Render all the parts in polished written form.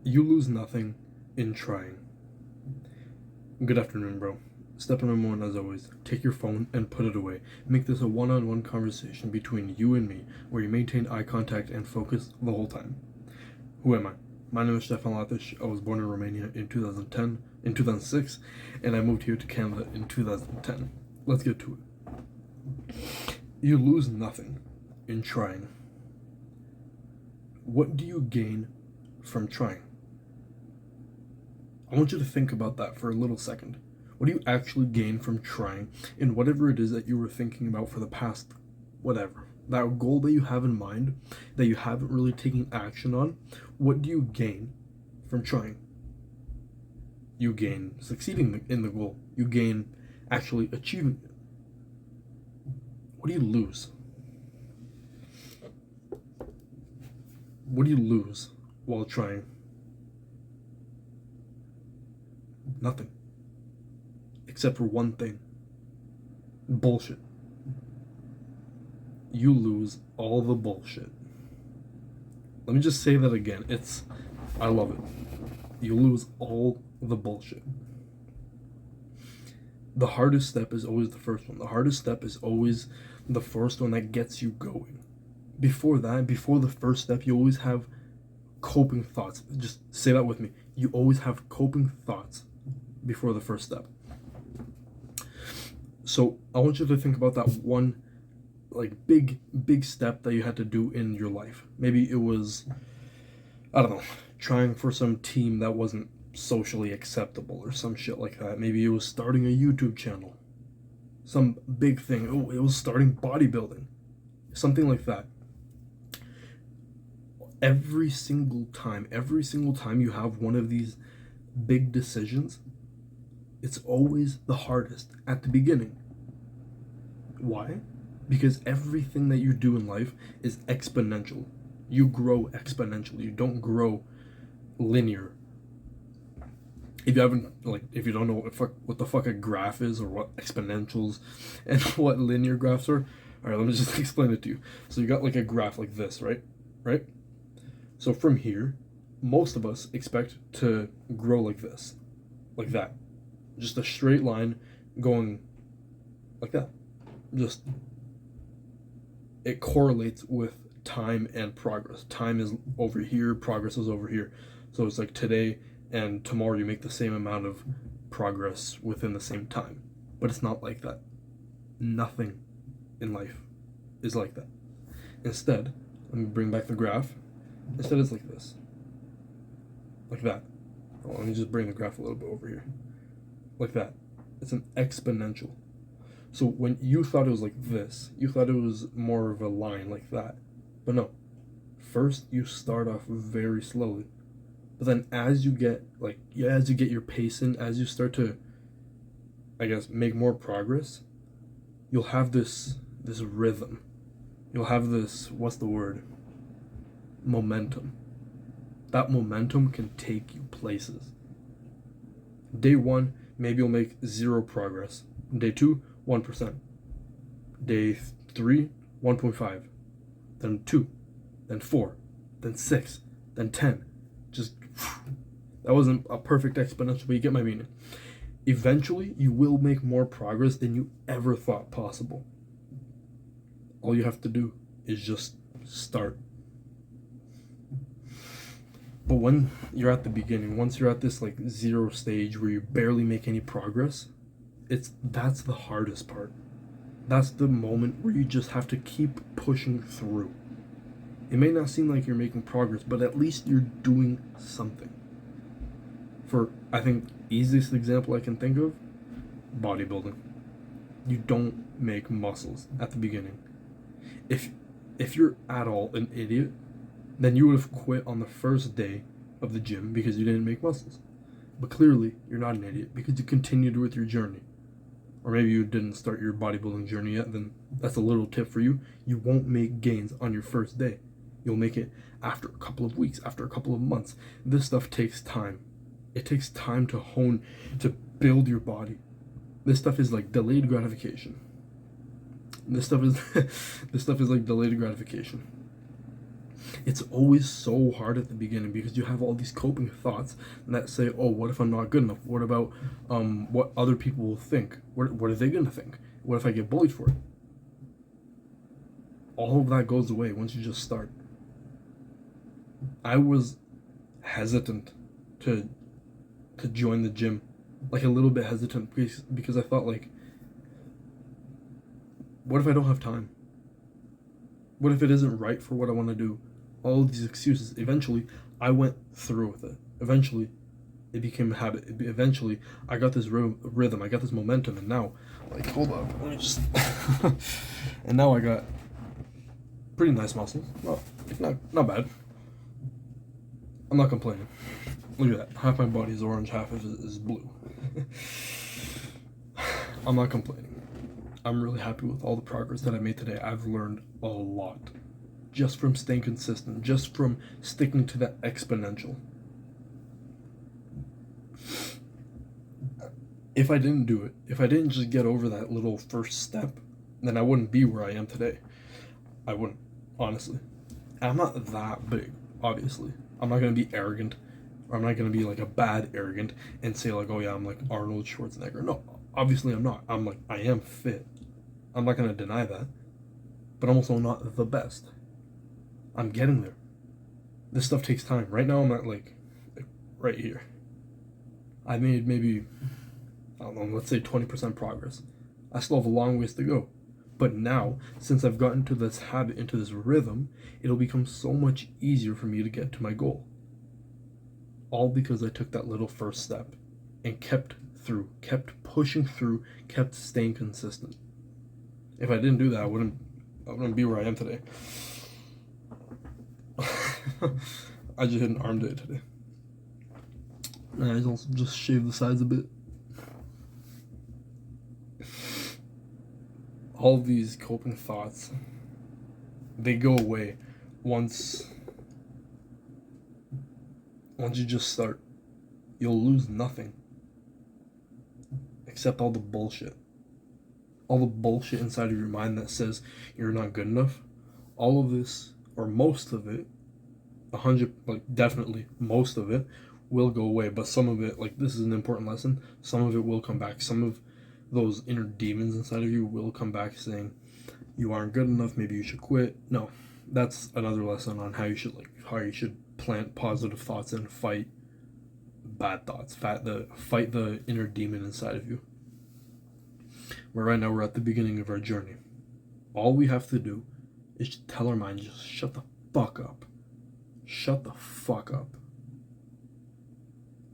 You lose nothing in trying. Good afternoon, bro. Step number one, as always, take your phone and put it away. Make this a one-on-one conversation between you and me, where you maintain eye contact and focus the whole time. Who am I? My name is Stefan Latish. I was born in Romania in 2006, and I moved here to Canada in 2010. Let's get to it. You lose nothing in trying. What do you gain from trying? I want you to think about that for a little second. What do you actually gain from trying in whatever it is that you were thinking about for the past whatever? That goal that you have in mind that you haven't really taken action on, what do you gain from trying? You gain succeeding in the goal. You gain actually achieving it. What do you lose? What do you lose while trying? Nothing. Except for one thing. Bullshit. You lose all the bullshit. Let me just say that again. I love it. You lose all the bullshit. The hardest step is always the first one. The hardest step is always the first one that gets you going. Before that, before the first step, you always have coping thoughts. Just say that with me. You always have coping thoughts before the first step. So I want you to think about that one big step that you had to do in your life. Maybe it was, I don't know, trying for some team that wasn't socially acceptable or some shit like that. Maybe it was starting a YouTube channel. Some big thing. Oh, it was starting bodybuilding. Something like that. Every single time you have one of these big decisions, it's always the hardest at the beginning. Why? Because everything that you do in life is exponential. You grow exponentially. You don't grow linear. If you don't know what the fuck a graph is, or what exponentials and what linear graphs are, all right, let me just explain it to you. So you got like a graph like this, right? Right? So from here, most of us expect to grow like this, like that. Just a straight line going like that. Just, it correlates with time and progress. Time is over here, progress is over here. So it's like today and tomorrow you make the same amount of progress within the same time. But it's not like that. Nothing in life is like that. Instead, let me bring back the graph. Instead, it's like this. Like that. Oh, let me just bring the graph a little bit over here. Like that. It's an exponential. So when you thought it was like this, you thought it was more of a line like that. But no. First, you start off very slowly. But then as you get your pace in, as you start to, I guess, make more progress, you'll have this rhythm. You'll have this, what's the word? Momentum. That momentum can take you places. Day one, maybe you'll make 0 progress. Day 2, 1%. Day 3, 1.5. Then 2, then 4, then 6, then 10. Just, that wasn't a perfect exponential, but you get my meaning. Eventually, you will make more progress than you ever thought possible. All you have to do is just start. But when you're at the beginning, once you're at this like 0 stage where you barely make any progress, that's the hardest part. That's the moment where you just have to keep pushing through. It may not seem like you're making progress, but at least you're doing something. For, I think, easiest example I can think of, bodybuilding. You don't make muscles at the beginning. If you're at all an idiot, then you would have quit on the first day of the gym because you didn't make muscles. But clearly, you're not an idiot because you continued with your journey. Or maybe you didn't start your bodybuilding journey yet, then that's a little tip for you. You won't make gains on your first day. You'll make it after a couple of weeks, after a couple of months. This stuff takes time. It takes time to hone, to build your body. This stuff is like delayed gratification. This stuff is like delayed gratification. It's always so hard at the beginning because you have all these coping thoughts that say, oh, what if I'm not good enough? What about what other people will think? What are they going to think? What if I get bullied for it? All of that goes away once you just start. I was hesitant to join the gym, like a little bit hesitant because I thought, like, what if I don't have time? What if it isn't right for what I want to do? All of these excuses. Eventually, I went through with it. Eventually, it became a habit. Eventually, I got this rhythm. I got this momentum, and now, like, hold up, let me just. And now I got pretty nice muscles. Not bad. I'm not complaining. Look at that. Half my body is orange, half of it is blue. I'm not complaining. I'm really happy with all the progress that I made today. I've learned a lot. Just from staying consistent. Just from sticking to that exponential. If I didn't do it, if I didn't just get over that little first step, then I wouldn't be where I am today. I wouldn't, honestly. I'm not that big, obviously. I'm not going to be arrogant. Or I'm not going to be like a bad arrogant and say like, oh yeah, I'm like Arnold Schwarzenegger. No, obviously I'm not. I am fit. I'm not going to deny that. But I'm also not the best. I'm getting there. This stuff takes time. Right now I'm at like right here. I made maybe, I don't know, let's say 20% progress. I still have a long ways to go. But now, since I've gotten to this habit, into this rhythm, it'll become so much easier for me to get to my goal. All because I took that little first step and kept pushing through, kept staying consistent. If I didn't do that, I wouldn't be where I am today. I just hit an arm day today. And I also just shaved the sides a bit. All of these coping thoughts, they go away once you just start. You'll lose nothing except all the bullshit. All the bullshit inside of your mind that says you're not good enough. All of this, or most of it, definitely most of it will go away, but some of it, like, this is an important lesson, some of it will come back. Some of those inner demons inside of you will come back saying you aren't good enough, maybe you should quit. No, that's another lesson on how you should plant positive thoughts and fight bad thoughts. Fight the inner demon inside of you. Where right now we're at the beginning of our journey. All we have to do is tell our mind, just shut the fuck up. Shut the fuck up.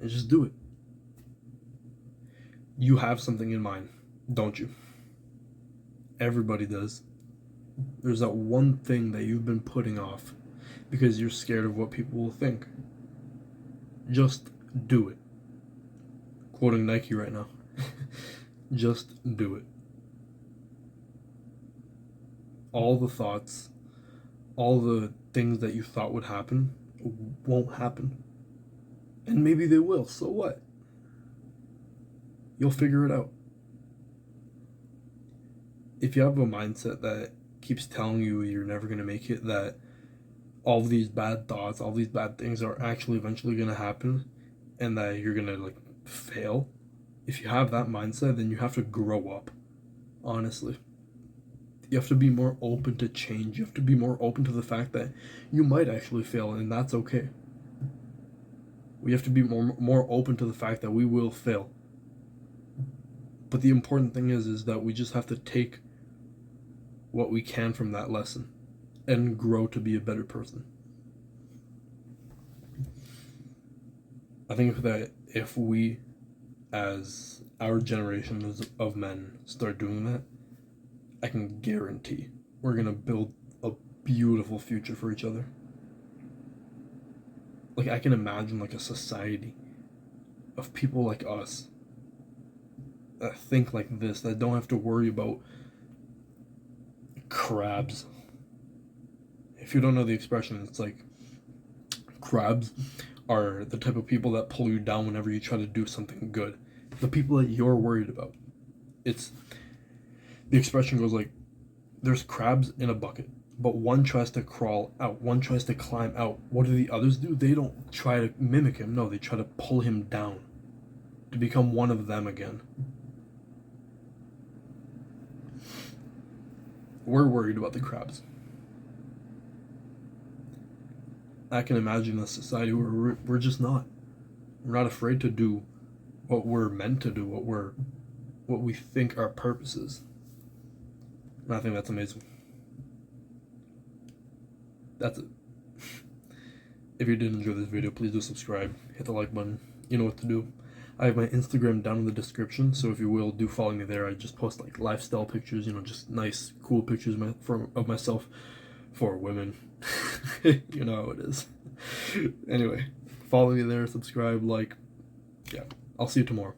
And just do it. You have something in mind, don't you? Everybody does. There's that one thing that you've been putting off because you're scared of what people will think. Just do it. Quoting Nike right now. Just do it. All the thoughts, all the things that you thought would happen won't happen. And maybe they will, so what? You'll figure it out. If you have a mindset that keeps telling you you're never going to make it, that all of these bad thoughts, all these bad things are actually eventually going to happen, and that you're going to fail, if you have that mindset, then you have to grow up, honestly. You have to be more open to change. You have to be more open to the fact that you might actually fail, and that's okay. We have to be more open to the fact that we will fail. But the important thing is that we just have to take what we can from that lesson and grow to be a better person. I think that if we, as our generation of men, start doing that, I can guarantee we're going to build a beautiful future for each other. I can imagine a society of people like us that think like this, that don't have to worry about crabs. If you don't know the expression, it's like crabs are the type of people that pull you down whenever you try to do something good. The people that you're worried about. The expression goes like, there's crabs in a bucket. but one tries to crawl out, one tries to climb out. What do the others do? They don't try to mimic him. No, they try to pull him down to become one of them again. We're worried about the crabs. I can imagine a society where we're just not. We're not afraid to do what we're meant to do, what we think our purpose is. And I think that's amazing. That's it. If you did enjoy this video, please do subscribe, hit the like button. You know what to do. I have my Instagram down in the description, so if you will, do follow me there. I just post like lifestyle pictures, just nice, cool pictures of myself for women. You know how it is. Anyway, follow me there, subscribe, like. Yeah, I'll see you tomorrow.